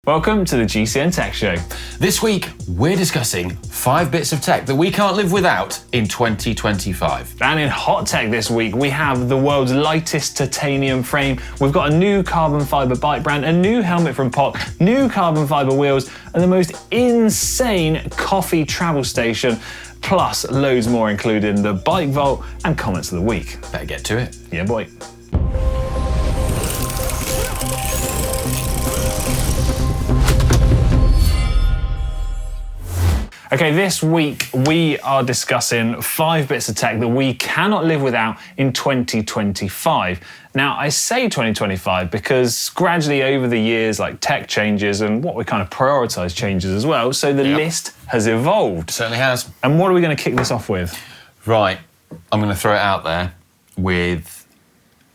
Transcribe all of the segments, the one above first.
Welcome to the GCNTech show. This week, we're discussing 5 bits of tech that we can't live without in 2025. And in hot tech this week, we have the world's lightest titanium frame. We've got a new carbon fiber bike brand, a new helmet from POC, new carbon fiber wheels, and the most insane coffee travel station, plus loads more, including the bike vault and comments of the week. Better get to it. Yeah, boy. Okay, this week we are discussing 5 bits of tech that we cannot live without in 2025. Now, I say 2025 because gradually over the years, like tech changes and what we kind of prioritize changes as well. So the list has evolved. Certainly has. And what are we going to kick this off with? Right, I'm going to throw it out there with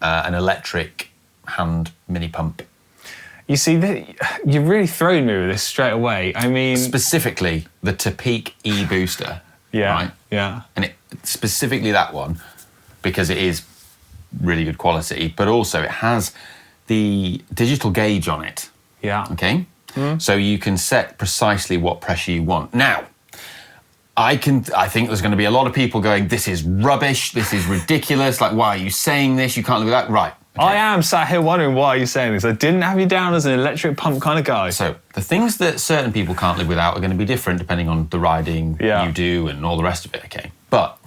an electric hand mini pump. You see, you've really thrown me with this straight away. I mean... Specifically, the Topeak e-booster. Yeah, right? yeah. And specifically that one, because it is really good quality, but also it has the digital gauge on it. Yeah. Okay? So you can set precisely what pressure you want. Now, I think there's going to be a lot of people going, this is rubbish, this is ridiculous, like, why are you saying this? You can't live with that. Right. Okay. I am sat here wondering why you're saying this. I didn't have you down as an electric pump kind of guy. So the things that certain people can't live without are going to be different depending on the riding you do and all the rest of it, okay? But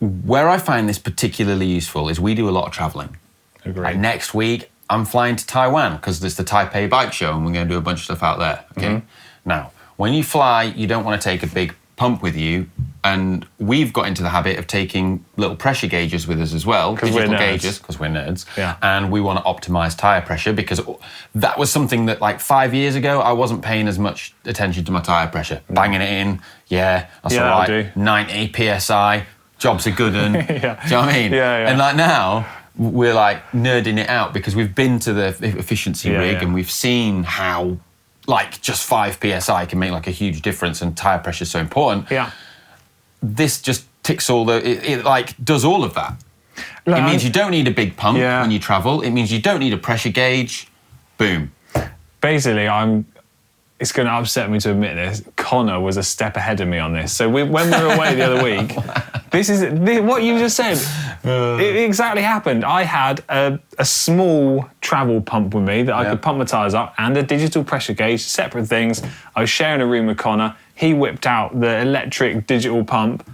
where I find this particularly useful is we do a lot of traveling. Agreed. Like next week, I'm flying to Taiwan because there's the Taipei bike show and we're going to do a bunch of stuff out there, okay? Now, when you fly, you don't want to take a big pump with you, and we've got into the habit of taking little pressure gauges with us as well, digital gauges, because we're nerds, and we want to optimize tire pressure, because that was something that like 5 years ago I wasn't paying as much attention to my tire pressure. Banging it in, that's all right, 90 psi, job's a good one. Do you know what I mean? And like now we're like nerding it out because we've been to the efficiency rig and we've seen how like just 5 psi can make like a huge difference, and tire pressure is so important. This just ticks all it like does all of that. It means you don't need a big pump when you travel. It means you don't need a pressure gauge. Boom. Basically, it's going to upset me to admit this, Connor was a step ahead of me on this. So when we were away the other week, what you just said, it exactly happened. I had a small travel pump with me that I could pump my tyres up, and a digital pressure gauge, separate things. I was sharing a room with Connor. He whipped out the electric digital pump.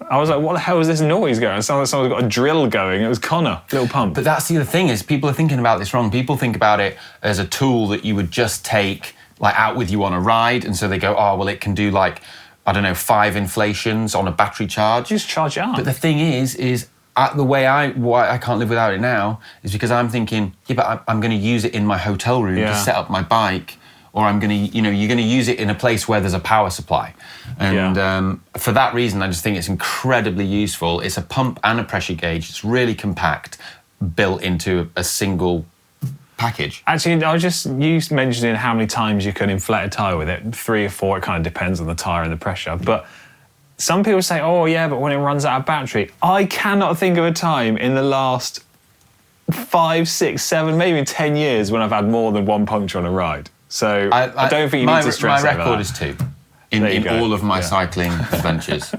I was like, what the hell is this noise going? It sounded like someone's got a drill going. It was Connor, little pump. But that's the other thing, is people are thinking about this wrong. People think about it as a tool that you would just take like out with you on a ride, and so they go, oh, well, it can do like, I don't know, 5 inflations on a battery charge. Just charge it up. But the thing is the way why I can't live without it now is because I'm thinking, but I'm going to use it in my hotel room to set up my bike, or I'm going to, you're going to use it in a place where there's a power supply. And for that reason, I just think it's incredibly useful. It's a pump and a pressure gauge. It's really compact, built into a single package. Actually, you mentioning how many times you can inflate a tyre with it, 3 or 4, it kind of depends on the tyre and the pressure. But some people say, oh yeah, but when it runs out of battery, I cannot think of a time in the last 5, 6, 7, maybe 10 years when I've had more than 1 puncture on a ride. So I don't think you need to stress my record is 2 in all of my cycling adventures.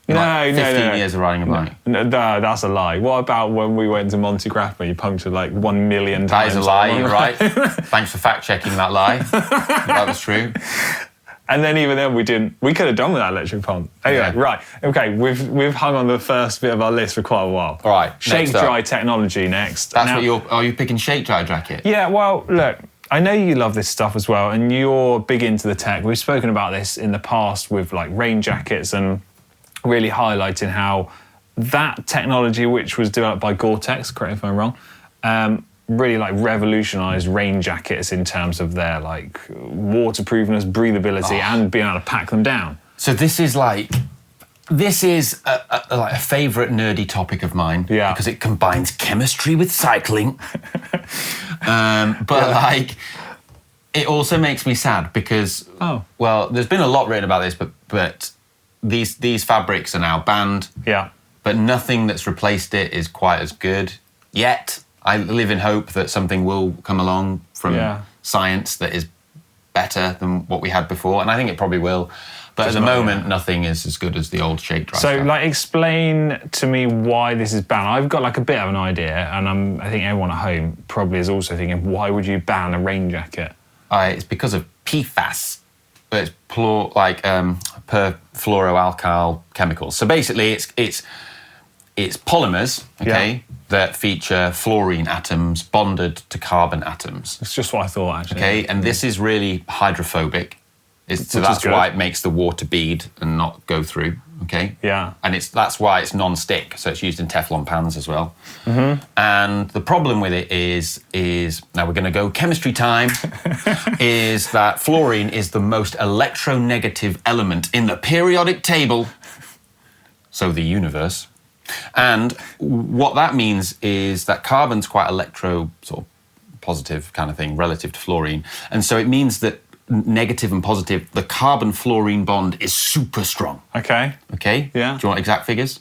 No, 15 years of riding a bike. No, that's a lie. What about when we went to Monte Grappa and you punctured like 1 million times? That is a lie, you're right. Thanks for fact-checking that lie. That was true. And then even then we didn't. We could have done with that electric pump. Anyway, right. Okay, we've hung on the first bit of our list for quite a while. All right. Shake dry technology next. Are you picking shake dry jacket? Yeah, well, look, I know you love this stuff as well, and you're big into the tech. We've spoken about this in the past with like rain jackets, and really highlighting how that technology, which was developed by GORE-TEX, correct me if I'm wrong, really like revolutionized rain jackets in terms of their like waterproofness, breathability, and being able to pack them down. So this is a favourite nerdy topic of mine, because it combines chemistry with cycling. Like, it also makes me sad because, well, there's been a lot written about this, but these fabrics are now banned. But nothing that's replaced it is quite as good yet. I live in hope that something will come along from science that is better than what we had before, and I think it probably will. But at the moment, nothing is as good as the old shake dry. So, like, explain to me why this is banned. I've got like a bit of an idea, and I think everyone at home probably is also thinking, why would you ban a rain jacket? It's because of PFAS. It's perfluoroalkyl chemicals. So basically, it's polymers, okay, that feature fluorine atoms bonded to carbon atoms. That's just what I thought, actually. Okay, and this is really hydrophobic. So that's why it makes the water bead and not go through, okay? Yeah. And that's why it's non-stick, so it's used in Teflon pans as well. Mm-hmm. And the problem with it is now we're going to go chemistry time, is that fluorine is the most electronegative element in the periodic table, so the universe. And what that means is that carbon's quite sort of positive kind of thing relative to fluorine. And so it means that negative and positive, the carbon-fluorine bond is super strong. Okay. Okay? Yeah. Do you want exact figures?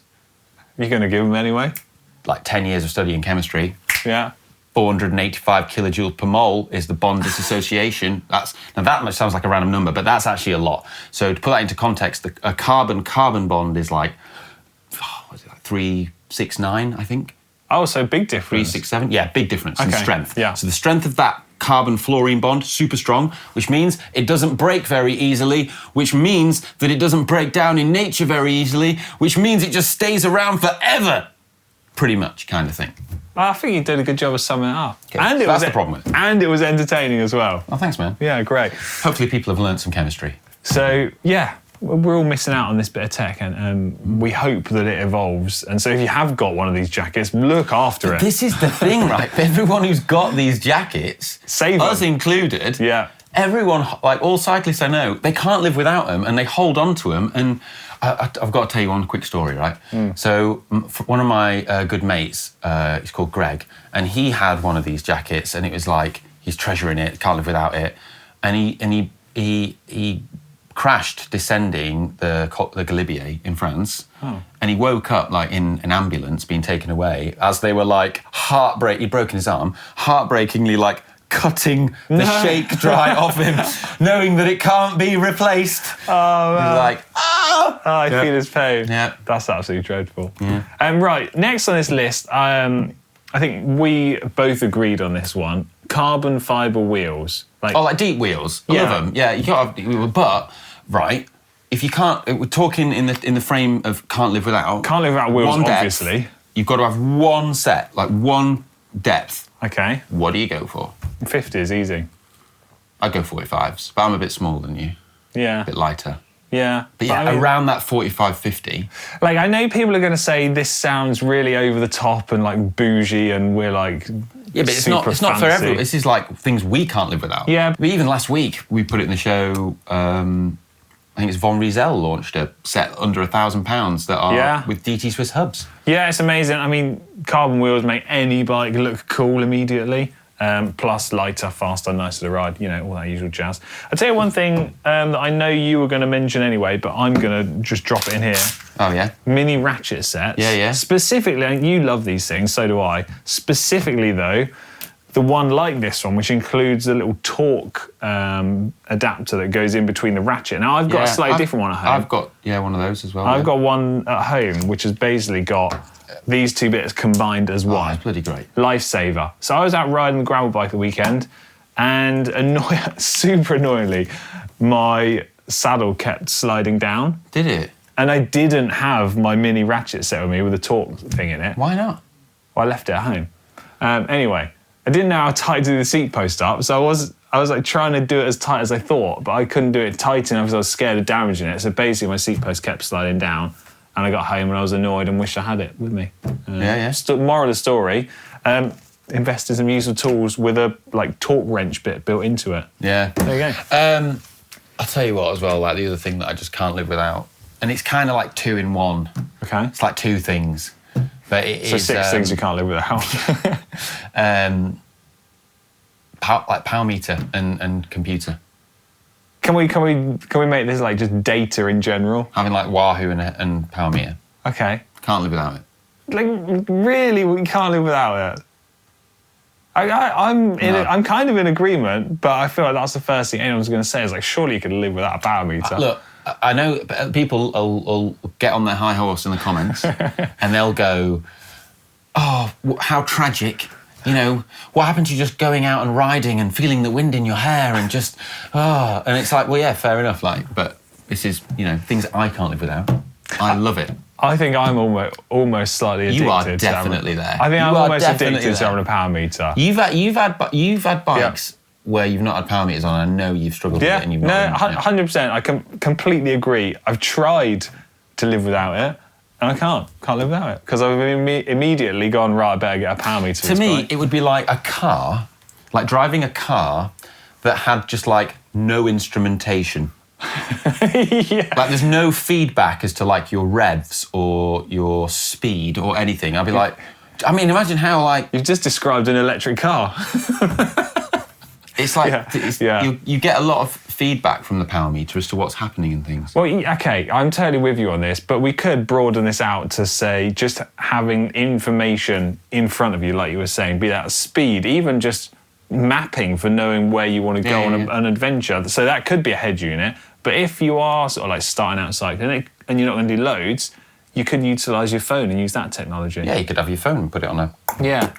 You're going to give them anyway? Like 10 years of studying chemistry. Yeah. 485 kilojoules per mole is the bond dissociation. Now that much sounds like a random number, but that's actually a lot. So to put that into context, a carbon-carbon bond is like, 369, I think. Oh, so big difference. 367? Yeah, big difference in strength. Yeah. So the strength of that carbon-fluorine bond, super strong, which means it doesn't break very easily, which means that it doesn't break down in nature very easily, which means it just stays around forever, pretty much, kind of thing. I think you did a good job of summing it up. Okay, and so that's the problem with it. And it was entertaining as well. Oh, thanks, man. Yeah, great. Hopefully people have learned some chemistry. So, yeah, we're all missing out on this bit of tech, and we hope that it evolves. And so if you have got one of these jackets, look after it. This is the thing, right? Everyone who's got these jackets, save us them. included, yeah. Everyone, like all cyclists I know, they can't live without them, and they hold on to them. And I've got to tell you one quick story, right? So one of my good mates, he's called Greg, and he had one of these jackets, and it was like, he's treasuring it, can't live without it. And he crashed descending the Galibier in France, and he woke up like in an ambulance being taken away as they were like he'd broken his arm, heartbreakingly like cutting the shake dry off him, knowing that it can't be replaced. Oh, man. He's like, I feel his pain. Yeah. That's absolutely dreadful. Yeah. Right, next on this list, I think we both agreed on this one. Carbon fibre wheels. Like deep wheels. I love them. Yeah, you can't have deep wheels, but right, if you can't, we're talking in the frame of can't live without. Can't live without wheels, one depth, obviously. You've got to have one set, like one depth. Okay. What do you go for? 50 is easy. I'd go 45s, but I'm a bit smaller than you. Yeah. A bit lighter. Yeah. But yeah, I mean, around that 45, 50. Like, I know people are going to say this sounds really over the top and like bougie, and we're like, yeah, but it's not for everyone. This is like things we can't live without. Yeah. But even last week, we put it in the show, I think it's Von Riesel launched a set under £1,000 that are with DT Swiss hubs. Yeah, it's amazing. I mean, carbon wheels make any bike look cool immediately. Plus lighter, faster, nicer to ride, all that usual jazz. I'll tell you one thing that I know you were going to mention anyway, but I'm going to just drop it in here. Oh, yeah? Mini ratchet sets. Yeah, yeah. Specifically, and you love these things, so do I. Specifically, though, the one like this one, which includes a little torque adapter that goes in between the ratchet. Now, I've got a slightly different one at home. I've got, one of those as well. I've got one at home, which has basically got these two bits combined as one. That's bloody great. Lifesaver. So I was out riding the gravel bike the weekend, and super annoyingly, my saddle kept sliding down. Did it? And I didn't have my mini ratchet set with me with a torque thing in it. Why not? Well, I left it at home. Anyway, I didn't know how tight to do the seat post up, so I was like trying to do it as tight as I thought, but I couldn't do it tight enough because I was scared of damaging it. So basically, my seat post kept sliding down. And I got home and I was annoyed and wished I had it with me. Moral of the story, invest in some useful tools with a torque wrench bit built into it. Yeah. There you go. I'll tell you what as well, like the other thing that I just can't live without, and it's kind of like two in one. Okay. It's like two things. But it so is, 6 things you can't live without. power meter and computer. Can we make this like just data in general? Having like Wahoo and power meter. Okay. Can't live without it. Like really, we can't live without it. I'm kind of in agreement, but I feel like that's the first thing anyone's going to say is like, surely you could live without a power meter. Look, I know people will get on their high horse in the comments and they'll go, oh, how tragic. You know, what happened to you just going out and riding and feeling the wind in your hair and just, and it's like, well, yeah, fair enough. Like, but this is, you know, things I can't live without. I love it. I think I'm almost slightly addicted. You are definitely there. I think I'm almost addicted to having a power meter. You've had bikes where you've not had power meters on. I know you've struggled with it and you've not. 100%. I completely agree. I've tried to live without it. And I can't live without it because I've immediately gone, right, I better get a power meter. To me, it would be like a car, like driving a car that had just like no instrumentation. Yeah. Like there's no feedback as to like your revs or your speed or anything. I'd be like, I mean, imagine how like... You've just described an electric car. It's like, you get a lot of feedback from the power meter as to what's happening and things. Well, okay, I'm totally with you on this, but we could broaden this out to say just having information in front of you, like you were saying, be that speed, even just mapping for knowing where you want to go on an adventure. So that could be a head unit, but if you are sort of like starting out cycling and you're not going to do loads, you could utilise your phone and use that technology. Yeah, you could have your phone and put it on a... Yeah,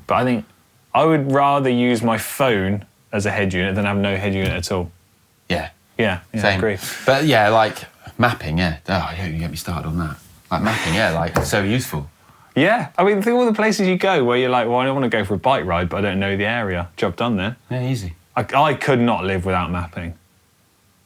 but I think I would rather use my phone as a head unit than have no head unit at all. Yeah, same. I agree. But yeah, like mapping, you get me started on that. Like mapping, like it's so useful. Yeah, I mean, think of all the places you go where you're like, well, I don't want to go for a bike ride, but I don't know the area. Job done then. Yeah, easy. I could not live without mapping.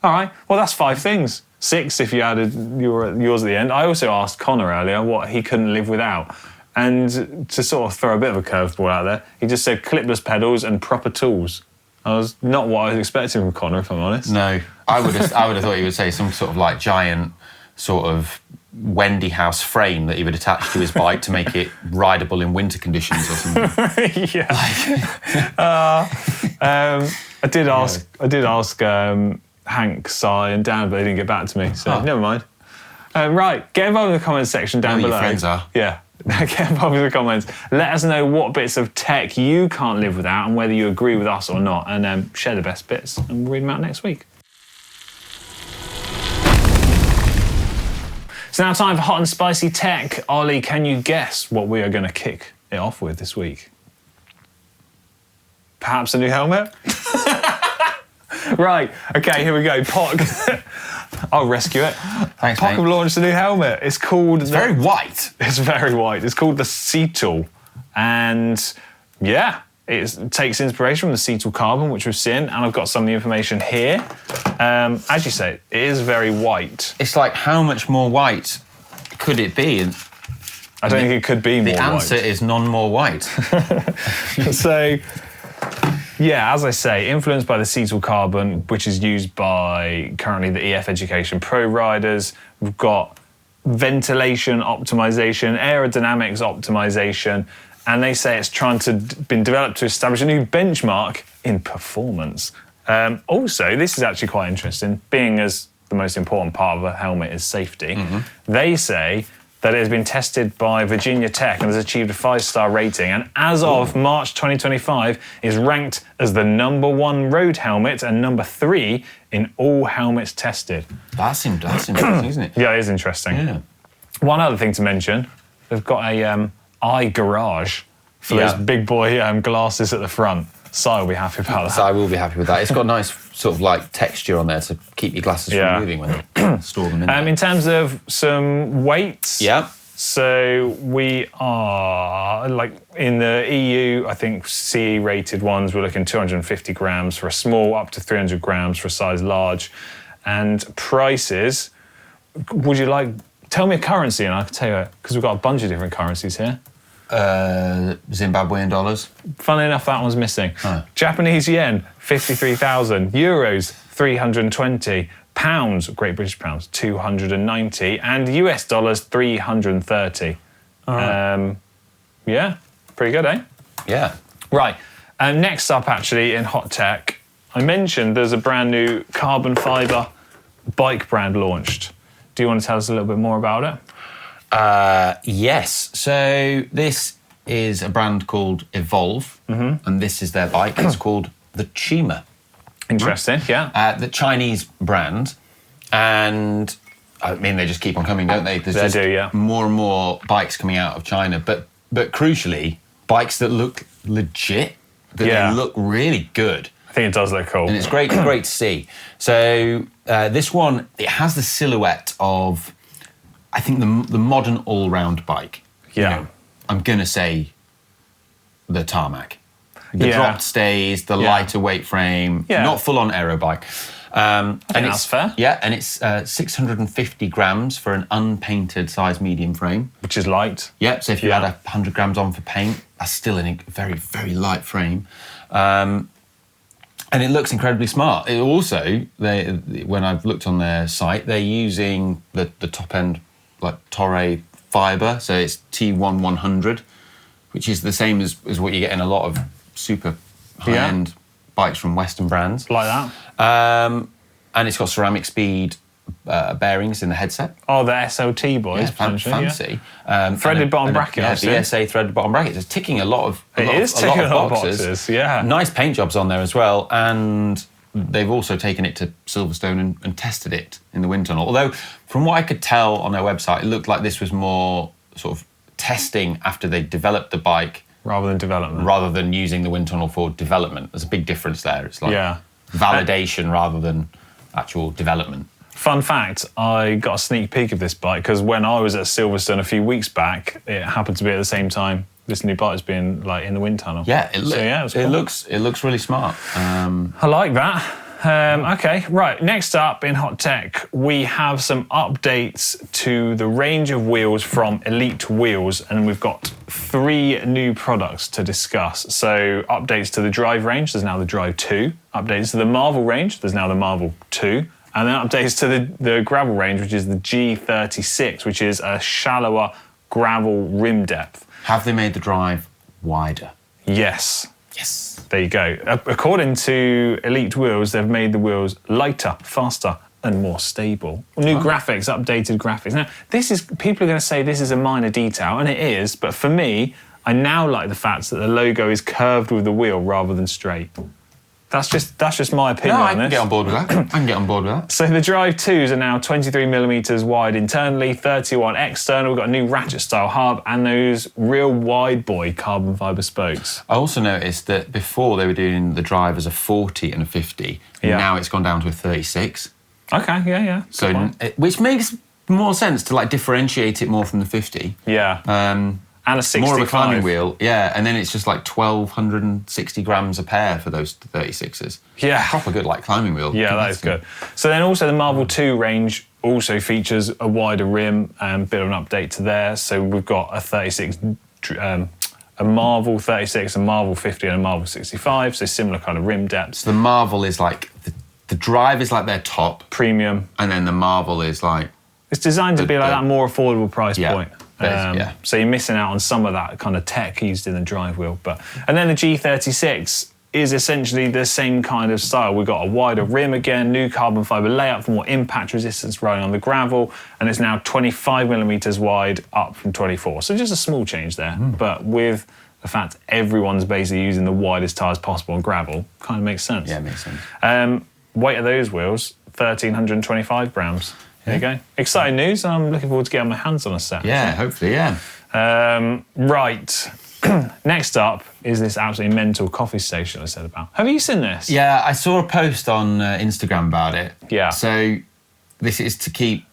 All right, well, that's 5 things. 6 if you added yours at the end. I also asked Connor earlier what he couldn't live without. And to sort of throw a bit of a curveball out there, he just said clipless pedals and proper tools. That was not what I was expecting from Connor, if I'm honest. No, I would have thought he would say some sort of like giant sort of Wendy house frame that he would attach to his bike to make it rideable in winter conditions or something. Yeah. I did ask Hank, Si and Dan, but they didn't get back to me, so never mind. Right, get involved in the comments section down below. Your friends are. Yeah. Get involved in the comments. Let us know what bits of tech you can't live without and whether you agree with us or not. And share the best bits and we'll read them out next week. It's now time for Hot and Spicy Tech. Ollie, can you guess what we are going to kick it off with this week? Perhaps a new helmet? Right, okay, here we go. POC. I'll rescue it. Thanks, POC have launched a new helmet. It's called... It's very white. It's very white. It's called the Cytal. And yeah, it takes inspiration from the Cytal Carbon, which we've seen. And I've got some of the information here. As you say, it is very white. It's like, how much more white could it be? I don't think it could be more white. The answer is none more white. So... yeah, as I say, influenced by the Cytal Carbon, which is used by currently the EF Education Pro riders. We've got ventilation optimization, aerodynamics optimization, and they say it's been developed to establish a new benchmark in performance. Also, this is actually quite interesting, being as the most important part of a helmet is safety. They say that it has been tested by Virginia Tech and has achieved a 5-star rating, and as of March 2025 is ranked as the #1 road helmet and #3 in all helmets tested. That's interesting, isn't it? Yeah, it is interesting. Yeah. One other thing to mention, they've got a eye garage for those big boy glasses at the front. Si will be happy about that. So I will be happy with that. It's got a nice sort of like texture on there to keep your glasses from moving when you store them in there. In terms of some weights, so we are like in the EU, I think CE rated ones, we're looking 250 grams for a small, up to 300 grams for a size large. And prices, would you like, tell me a currency and I can tell you it, because we've got a bunch of different currencies here. Zimbabwean dollars. Funnily enough, that one's missing. Japanese yen, 53,000. Euros, 320. Pounds, Great British pounds, 290. And US dollars, 330. Yeah, pretty good, eh? Yeah. Right. Next up, actually, in hot tech, I mentioned there's a brand new carbon fibre bike brand launched. Do you want to tell us a little bit more about it? Yes. So this is a brand called Evolve, and this is their bike. It's called the Cima. Interesting, yeah. The Chinese brand, and I mean, they just keep on coming, don't they? There's more and more bikes coming out of China, but crucially, bikes that look legit, that they look really good. I think it does look cool. And it's great to see. So this one, it has the silhouette of, I think, the modern all-round bike. Yeah. You know, I'm going to say the Tarmac. The dropped stays, the lighter weight frame, not full-on aero bike. I think that's fair. Yeah, and it's 650 grams for an unpainted size medium frame. Which is light. Yeah, so if you add 100 grams on for paint, that's still in a very, very light frame. And it looks incredibly smart. It also, when I've looked on their site, they're using the top-end like Torre fibre, so it's T1100, which is the same as what you get in a lot of super high-end bikes from Western brands. Like that. And it's got ceramic speed bearings in the headset. Oh, the SLT boys. Fancy. Threaded bottom bracket. Yeah, BSA threaded bottom bracket. It's ticking a lot of boxes. Yeah. Nice paint jobs on there as well. And they've also taken it to Silverstone and tested it in the wind tunnel. Although, from what I could tell on their website, it looked like this was more sort of testing after they developed the bike. Rather than development. Rather than using the wind tunnel for development. There's a big difference there. It's like validation rather than actual development. Fun fact, I got a sneak peek of this bike because when I was at Silverstone a few weeks back, it happened to be at the same time this new bike was being like in the wind tunnel. Yeah, it cool. looks really smart. I like that. Okay, right. Next up in Hot Tech, we have some updates to the range of wheels from Elite Wheels, and we've got 3 new products to discuss. So updates to the Drive range, there's now the Drive 2. Updates to the Marvel range, there's now the Marvel 2. And then updates to the gravel range, which is the G36, which is a shallower gravel rim depth. Have they made the Drive wider? Yes. Yes. There you go. According to Elite Wheels, they've made the wheels lighter, faster, and more stable. New graphics, updated graphics. Now, people are going to say this is a minor detail, and it is, but for me, I now like the fact that the logo is curved with the wheel rather than straight. That's just my opinion on this. I can get on board with that. So the Drive 2s are now 23mm wide internally, 31 external. We've got a new ratchet-style hub and those real wide boy carbon fibre spokes. I also noticed that before they were doing the Drive as a 40 and a 50, and now it's gone down to a 36. Okay, yeah. So, which makes more sense to like differentiate it more from the 50. Yeah. And a 65. More of a climbing wheel, and then it's just like 1,260 grams a pair for those 36s. Yeah. Proper good, like, climbing wheel. Yeah, that is good. So then also the Marvel 2 range also features a wider rim and bit of an update to there. So we've got a 36, a Marvel 36, a Marvel 50 and a Marvel 65, so similar kind of rim depths. So the Marvel is like, the Drive is like their top. Premium. And then the Marvel is like... It's designed to be like that more affordable price point. Yeah. So you're missing out on some of that kind of tech used in the drive wheel. And then the G36 is essentially the same kind of style. We've got a wider rim again, new carbon fibre layout for more impact resistance riding on the gravel, and it's now 25mm wide, up from 24. So just a small change there, but with the fact everyone's basically using the widest tyres possible on gravel, kind of makes sense. Yeah, it makes sense. Weight of those wheels, 1,325 grams. There you go. Exciting news. I'm looking forward to getting my hands on a set. Yeah, hopefully, yeah. Right. Next up is this absolutely mental coffee station I said about. Have you seen this? Yeah, I saw a post on Instagram about it. Yeah. So this is to keep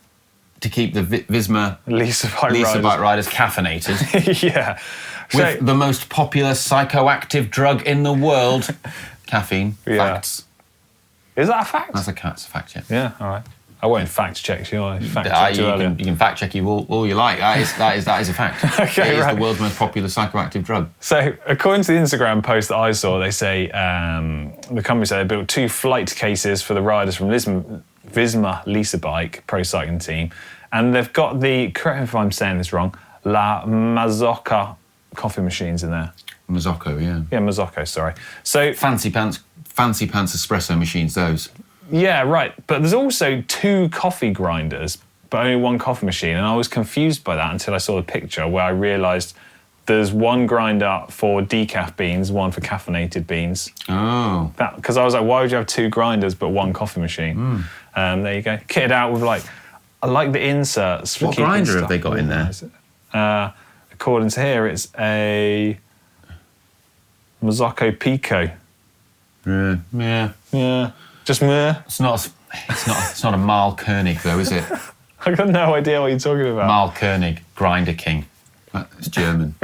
the Visma Leaseabike riders caffeinated. Yeah. With the most popular psychoactive drug in the world, caffeine. Yeah. Facts. Is that a fact? That's a fact, yeah. Yeah, all right. I won't fact check you. I fact check you earlier. You can fact check you all you like. That is a fact. Okay, it is the world's most popular psychoactive drug. So, according to the Instagram post that I saw, they say the company said they built 2 flight cases for the riders from Visma Leaseabike pro cycling team, and they've got the, correct me if I'm saying this wrong, La Mazzocca coffee machines in there. Mazzocco, yeah. Yeah, Mazzocco, sorry. So fancy pants espresso machines, those. Yeah, right. But there's also 2 coffee grinders, but only 1 coffee machine. And I was confused by that until I saw the picture where I realised There's one grinder for decaf beans, one for caffeinated beans. Oh. Because I was like, why would you have 2 grinders but 1 coffee machine? There you go. Kitted out with I like the inserts. For what grinder have they got in there? According to here, it's a Mazzocco Pico. Yeah. Just meh. It's not a Marl Koenig though, is it? I got no idea what you're talking about. Marl Koenig, Grinder King. It's German.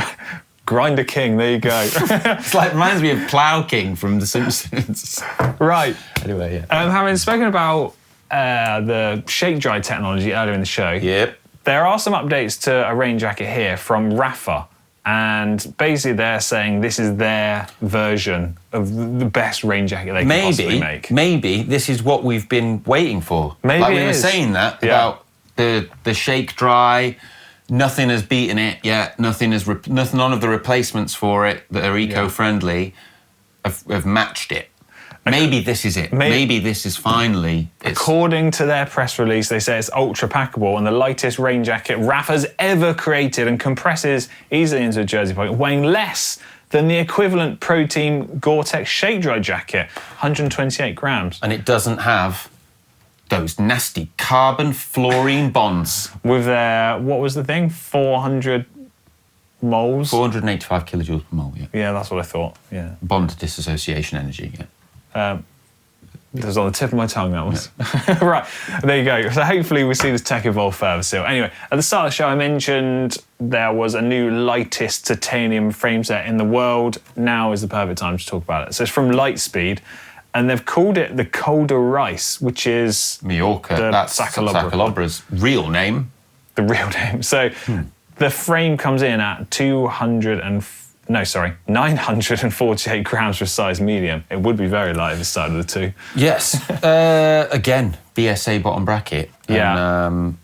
Grinder King, there you go. It's reminds me of Plough King from The Simpsons. Right. Anyway, yeah. Having spoken about the shake dry technology earlier in the show, Yep. there are some updates to a rain jacket here from Rapha. And basically they're saying this is their version of the best rain jacket they can possibly make. Maybe this is what we've been waiting for. Maybe we were saying that about the shake dry. Nothing has beaten it yet. None of the replacements for it that are eco-friendly have matched it. Maybe this is it. Maybe this is finally... According to their press release, they say it's ultra packable and the lightest rain jacket Rapha's ever created and compresses easily into a jersey pocket, weighing less than the equivalent Pro Team GORE-TEX shake dry jacket, 128 grams. And it doesn't have those nasty carbon fluorine bonds. With their, what was the thing? 400 moles? 485 kilojoules per mole, yeah. Yeah, that's what I thought, yeah. Bond dissociation energy, yeah. That was on the tip of my tongue, that was. Yeah. Right, there you go. So hopefully we see this tech evolve further still. Anyway, at the start of the show I mentioned there was a new lightest titanium frame set in the world. Now is the perfect time to talk about it. So it's from Litespeed, and they've called it the Colder Reis, which is Majorca, that's Sacalobra's real name. The real name. So the frame comes in at 948 grams for size medium. It would be very light if it's started with the 2. Yes. Again, BSA bottom bracket. Yeah. And,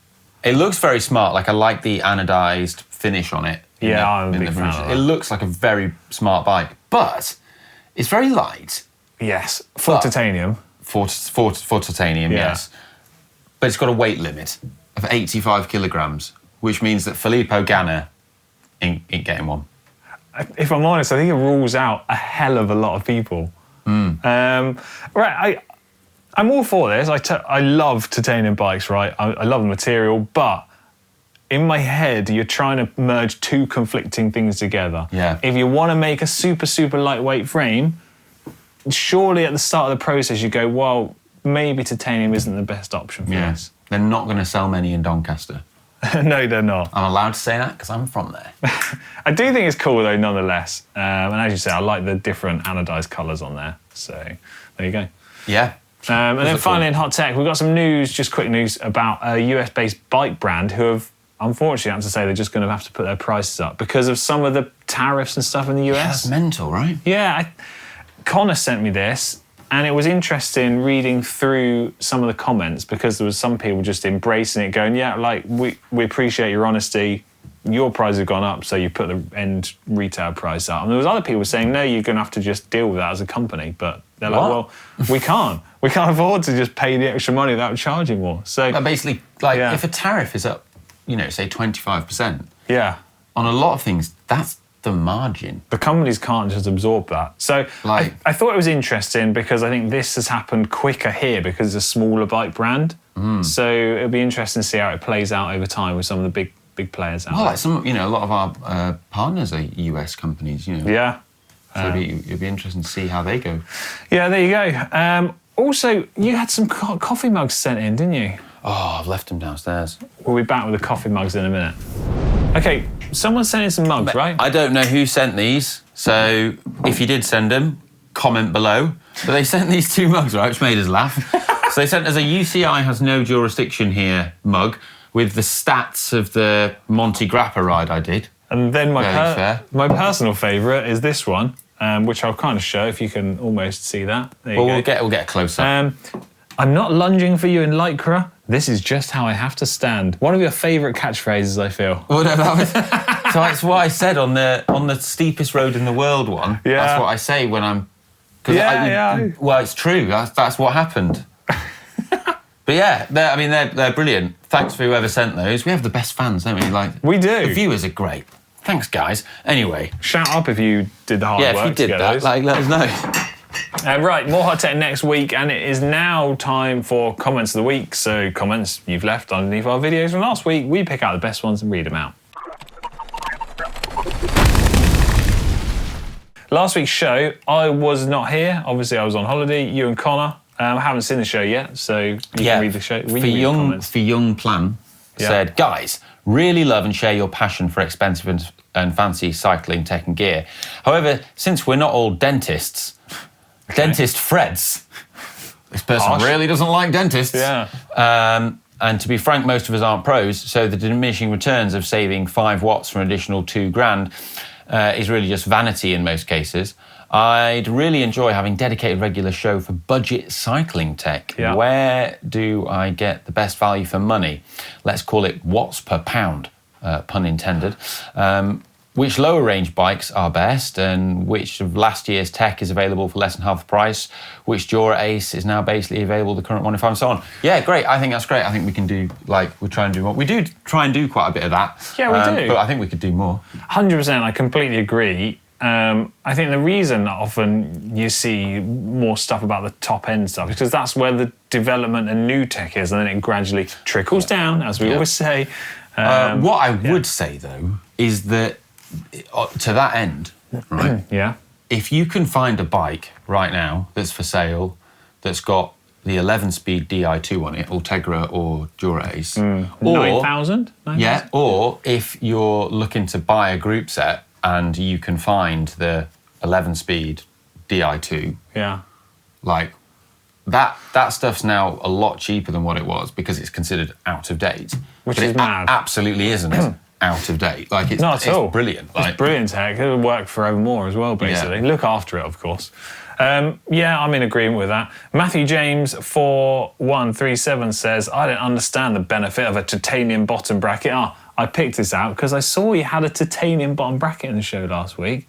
it looks very smart. I like the anodized finish on it. I'm a big fan of that. It looks like a very smart bike, but it's very light. Yes, for titanium. For titanium, yes. But it's got a weight limit of 85 kilograms, which means that Filippo Ganna ain't getting one. If I'm honest, I think it rules out a hell of a lot of people. I'm all for this. I love titanium bikes, right? I love the material, but in my head, you're trying to merge 2 conflicting things together. Yeah. If you want to make a super, super lightweight frame, surely at the start of the process you go, well, maybe titanium isn't the best option for this. They're not going to sell many in Doncaster. No, they're not. I'm allowed to say that because I'm from there. I do think it's cool though, nonetheless. And as you say, I like the different anodized colours on there. So there you go. Yeah. And then finally in Hot Tech, we've got some news, just quick news, about a US-based bike brand who have, unfortunately, I have to say, they're just going to have to put their prices up because of some of the tariffs and stuff in the US. Yeah, that's mental, right? Yeah. Connor sent me this, and it was interesting reading through some of the comments because there was some people just embracing it, going, yeah, we appreciate your honesty. Your prices have gone up, so you put the end retail price up. And there was other people saying, no, you're going to have to just deal with that as a company. But they're like, well, we can't. We can't afford to just pay the extra money without charging more. So basically, if a tariff is up, say 25%. Yeah. On a lot of things, that's the margin. The companies can't just absorb that. So I thought it was interesting because I think this has happened quicker here because it's a smaller bike brand. So it'll be interesting to see how it plays out over time with some of the big players out there. A lot of our partners are US companies, Yeah. So it'd be interesting to see how they go. Yeah, there you go. Also, you had some coffee mugs sent in, didn't you? Oh, I've left them downstairs. We'll be back with the coffee mugs in a minute. Okay, someone sent in some mugs, right? I don't know who sent these, so if you did send them, comment below. But they sent these 2 mugs, right, which made us laugh. So they sent us a UCI has no jurisdiction here mug with the stats of the Monte Grappa ride I did. And then my personal favourite is this one, which I'll kind of show if you can almost see that. There you go. We'll get a close-up. I'm not lunging for you in Lycra. This is just how I have to stand. One of your favourite catchphrases, I feel. Well, no, that was, so that's what I said on the steepest road in the world one. Yeah. That's what I say when I'm... Well, it's true. That's what happened. But yeah, they're brilliant. Thanks for whoever sent those. We have the best fans, don't we? We do. The viewers are great. Thanks, guys. Anyway. Shout up if you did the hard work. Yeah, if you did that, let us know. Right, more hot tech next week, and it is now time for comments of the week. So comments you've left underneath our videos from last week, we pick out the best ones and read them out. Last week's show, I was not here. Obviously, I was on holiday. You and Connor. I haven't seen the show yet, so you can read the show. For Young Plan said, guys, really love and share your passion for expensive and fancy cycling tech and gear. However, since we're not all dentists, dentist Freds, this person really doesn't like dentists. Yeah. And to be frank, most of us aren't pros, so the diminishing returns of saving 5 watts for an additional $2,000 is really just vanity in most cases. I'd really enjoy having dedicated regular show for budget cycling tech. Yeah. Where do I get the best value for money? Let's call it watts per pound, pun intended. Which lower range bikes are best, and which of last year's tech is available for less than half the price? Which GORE-TEX is now basically available, the current one, if I'm so on. Yeah, great. I think that's great. I think we can do, we try and do more. We do try and do quite a bit of that. Yeah, we do. But I think we could do more. 100%, I completely agree. I think the reason that often you see more stuff about the top end stuff is because that's where the development and new tech is, and then it gradually trickles down, as we always say. What I would say, though, is that to that end, right? Yeah. If you can find a bike right now that's for sale, that's got the 11-speed Di2 on it, Ultegra or GORE-TEX, 9,000? Yeah, or if you're looking to buy a group set and you can find the 11-speed Di2, that stuff's now a lot cheaper than what it was because it's considered out of date. Which is mad. Absolutely isn't out of date. It's not at all. Brilliant. It's brilliant tech. It'll work forevermore as well, basically. Yeah. Look after it, of course. I'm in agreement with that. Matthew James 4137 says, I don't understand the benefit of a titanium bottom bracket. I picked this out because I saw you had a titanium bottom bracket in the show last week.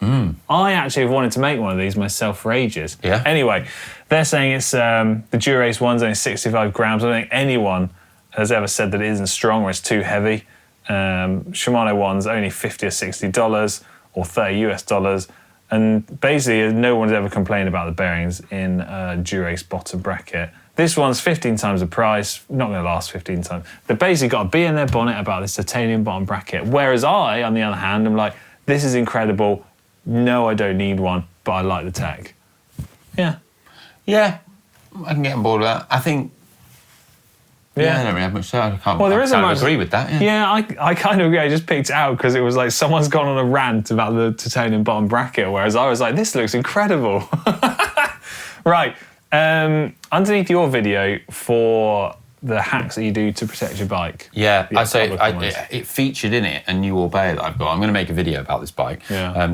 I actually have wanted to make one of these myself for ages. Yeah. Anyway, they're saying it's the GORE-TEX one's only 65 grams. I don't think anyone has ever said that it isn't strong or it's too heavy. Shimano one's only $50 or $60 or $30 US. And basically, no one's ever complained about the bearings in GORE-TEX bottom bracket. This one's 15 times the price, not going to last 15 times. They've basically got to be in their bonnet about this titanium bottom bracket. Whereas I, on the other hand, am like, this is incredible. No, I don't need one, but I like the tech. Yeah. Yeah, I can get on board with that. I think, I don't really have much to say. I can't agree with that. Yeah, I kind of agree. I just picked it out because it was like someone's gone on a rant about the titanium bottom bracket, whereas I was like, this looks incredible. Right. Underneath your video for the hacks that you do to protect your bike. Yeah, I say it featured in it a new Orbea that I've got. I'm going to make a video about this bike. Yeah.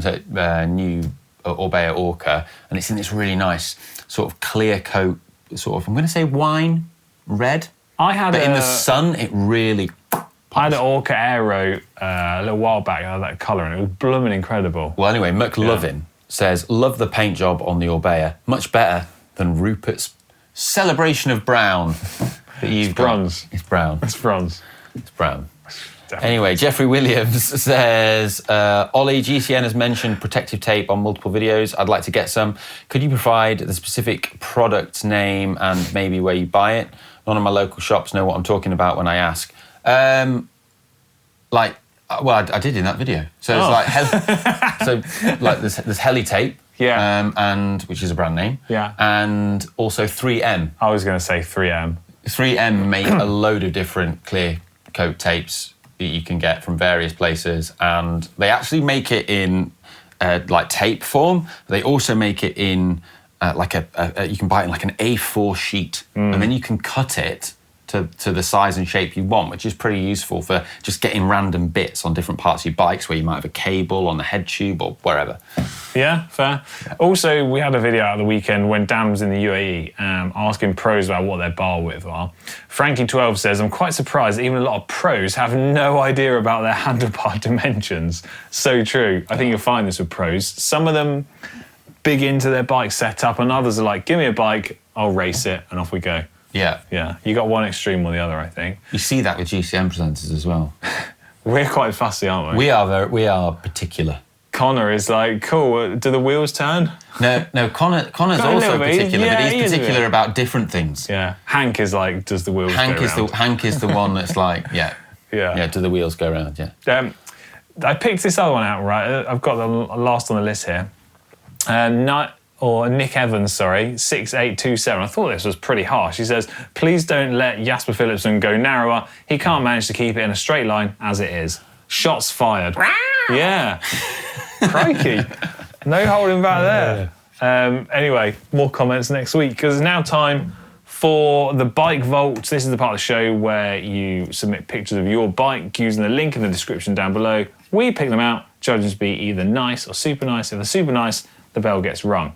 New Orbea Orca, and it's in this really nice sort of clear coat, sort of, I'm going to say wine red. But in the sun, it really pops. I had an Orca Aero a little while back, I had that colour, and it was blooming incredible. Well, anyway, McLovin says, love the paint job on the Orbea. Much better than Rupert's celebration of brown. It's bronze. It's brown. It's bronze. It's brown. Anyway, Jeffrey Williams says, Ollie, GCN has mentioned protective tape on multiple videos. I'd like to get some. Could you provide the specific product name and maybe where you buy it? None of my local shops know what I'm talking about when I ask. I did in that video. So it's there's Heli Tape, and which is a brand name, and also 3M. I was going to say 3M. 3M make a load of different clear coat tapes that you can get from various places, and they actually make it in tape form. They also make it in you can buy it in like an A4 sheet, and then you can cut it to the size and shape you want, which is pretty useful for just getting random bits on different parts of your bikes where you might have a cable on the head tube or wherever. Yeah, fair. Also, we had a video out of the weekend when Dan was in the UAE asking pros about what their bar width are. Frankie12 says, I'm quite surprised that even a lot of pros have no idea about their handlebar dimensions. So true. I think you'll find this with pros. Some of them big into their bike setup, and others are like, give me a bike, I'll race it, and off we go. Yeah. Yeah. You got one extreme or the other, I think. You see that with GCN presenters as well. We're quite fussy, aren't we? We are particular. Connor is like, cool, do the wheels turn? No, Connor's also particular, but he's particular about different things. Yeah. Hank is like, does the wheels go round? Hank is the one that's like, yeah, do the wheels go round, yeah. I picked this other one out, right? I've got the last on the list here. Nick Evans, 6827. I thought this was pretty harsh. He says, please don't let Jasper Philipsen go narrower. He can't manage to keep it in a straight line as it is. Shots fired. Yeah. Crikey. No holding back there. Anyway, more comments next week, because it's now time for the Bike Vault. This is the part of the show where you submit pictures of your bike using the link in the description down below. We pick them out, judges be either nice or super nice. If they're super nice, the bell gets rung.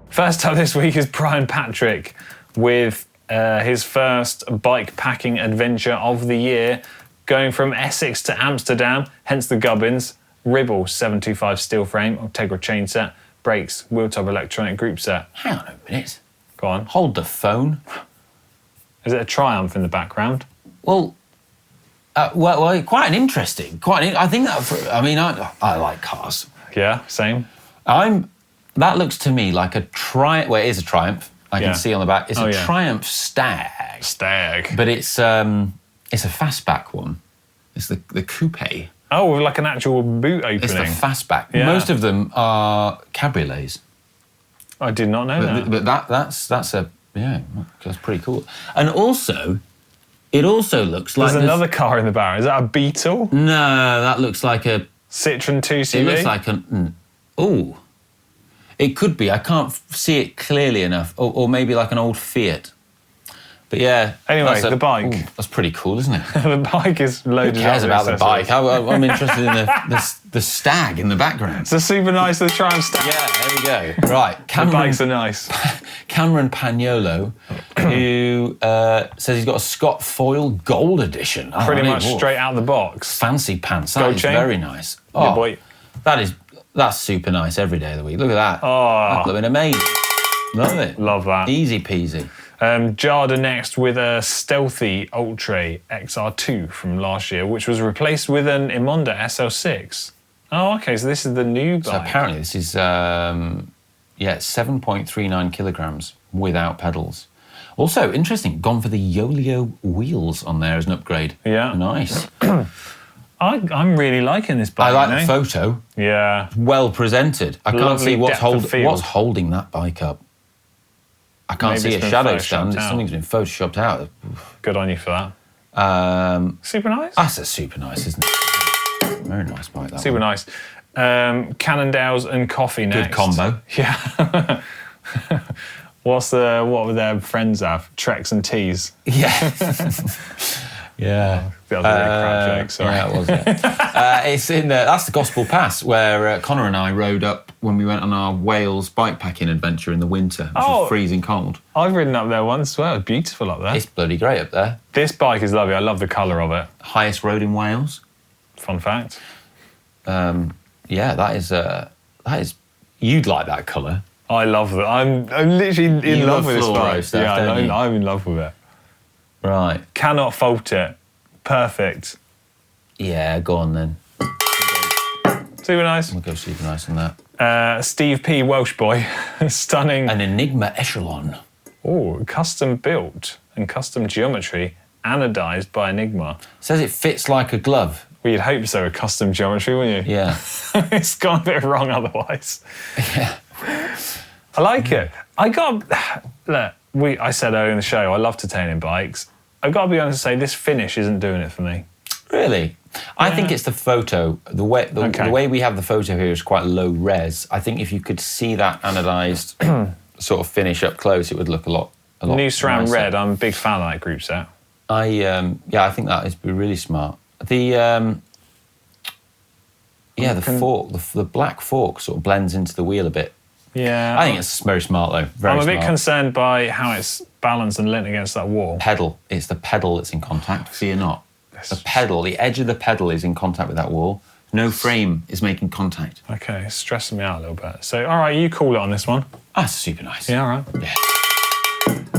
First up this week is Brian Patrick with his first bike packing adventure of the year, going from Essex to Amsterdam, hence the gubbins, Ribble 725 steel frame, Integra chain set, brakes, wheel top electronic group set. Hang on a minute. Go on. Hold the phone. Is it a Triumph in the background? Well, quite an interesting. I think that. I like cars. Yeah, same. That looks to me like a Triumph. Well, it is a Triumph. I can see on the back. It's a Triumph Stag. Stag. But it's a fastback one. It's the coupe. Oh, with like an actual boot opening. It's the fastback. Yeah. Most of them are cabriolets. I did not know that. But that's pretty cool. And also, it also looks like there's another car in the barrel. Is that a Beetle? No, that looks like a Citroen 2CV. It looks like it could be. I can't see it clearly enough. Or maybe like an old Fiat. But yeah. Anyway, the bike. That's pretty cool, isn't it? The bike is loaded up. Who cares about the bike? I'm interested in the Stag in the background. It's a super nice, the Triumph Stag. Yeah, there we go. Right. The bikes are nice. Cameron Pagnolo, who says he's got a Scott Foil Gold Edition. Pretty much straight out of the box. Fancy pants. That is very nice. Yeah, boy. That's super nice every day of the week. Look at that. Oh. That's looking amazing. Love it. Love that. Easy peasy. Jada next with a Stealthy Ultra XR2 from last year, which was replaced with an Imonda SL6. Oh, okay, so this is the new bike. So apparently this is, 7.39 kilograms without pedals. Also, interesting, gone for the Yolio wheels on there as an upgrade. Yeah. Nice. I'm really liking this bike. I like the photo. Yeah. Well presented. I can't see what's holding that bike up. I can't see a shadow stand. Something's been photoshopped out. Good on you for that. Super nice? That's a super nice, isn't it? Very nice bike, that super nice. Cannondales and coffee next. Good combo. Yeah. What would their friends have? Trex and Tees. Yeah. Yeah. That was a really crap joke, sorry. Yeah, it was, it's in that's the Gospel Pass, where Connor and I rode up when we went on our Wales bikepacking adventure in the winter, which was freezing cold. I've ridden up there once as well. It's beautiful up there. It's bloody great up there. This bike is lovely. I love the colour of it. Highest road in Wales. Fun fact. That is you'd like that colour. I love it. I'm literally in love with this bike. I'm in love with it. Right. Cannot fault it. Perfect. Yeah, go on then. Super nice. We'll go super nice on that. Steve P. Welsh boy. Stunning. An Enigma Echelon. Oh, custom built and custom geometry anodized by Enigma. Says it fits like a glove. Well, you'd hope so, a custom geometry, wouldn't you? Yeah. It's gone a bit wrong otherwise. Yeah. I like it. I said earlier in the show, I love titanium bikes. I've got to be honest and say, this finish isn't doing it for me. Really? I think it's the photo. The way we have the photo here is quite low res. I think if you could see that anodized sort of finish up close, it would look a lot New SRAM nicer. Red, I'm a big fan of that group set. I think that is really smart. The black fork sort of blends into the wheel a bit. Yeah. I think it's very smart though. Very I'm a smart. bit concerned by how it's balanced and lent against that wall. Pedal. It's the pedal that's in contact. Fear not. The pedal, the edge of the pedal is in contact with that wall. No frame is making contact. Okay, it's stressing me out a little bit. So, all right, you call it on this one. That's super nice. Yeah, all right. Yeah.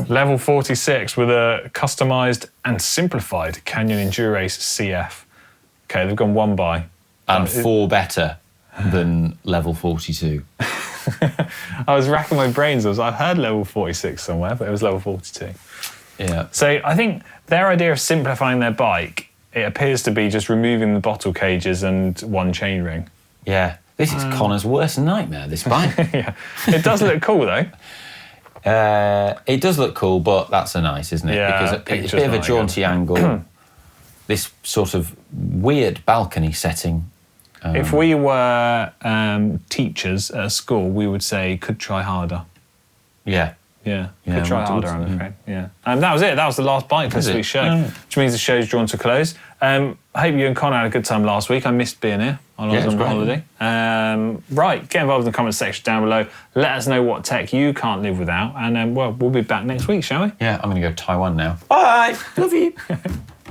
Level 46 with a customised and simplified Canyon Endurace CF. Okay, they've gone one by. And 4 better than level 42. I was racking my brains. I've heard level 46 somewhere, but it was level 42. Yeah. So I think their idea of simplifying their bike, it appears to be just removing the bottle cages and one chainring. Yeah. This is Connor's worst nightmare, this bike. Yeah. It does look cool, though. It does look cool, but that's nice, isn't it? Yeah, because it's a bit of a jaunty angle. This sort of weird balcony setting. If we were teachers at a school, we would say, could try harder. Yeah. Yeah, could try harder, I'm afraid. Yeah. That was it. That was the last bike for this week's show, which means the show's drawn to a close. I hope you and Connor had a good time last week. I missed being here while I was on holiday. Right, get involved in the comment section down below. Let us know what tech you can't live without. And, we'll be back next week, shall we? Yeah, I'm going to go to Taiwan now. Bye. Love you.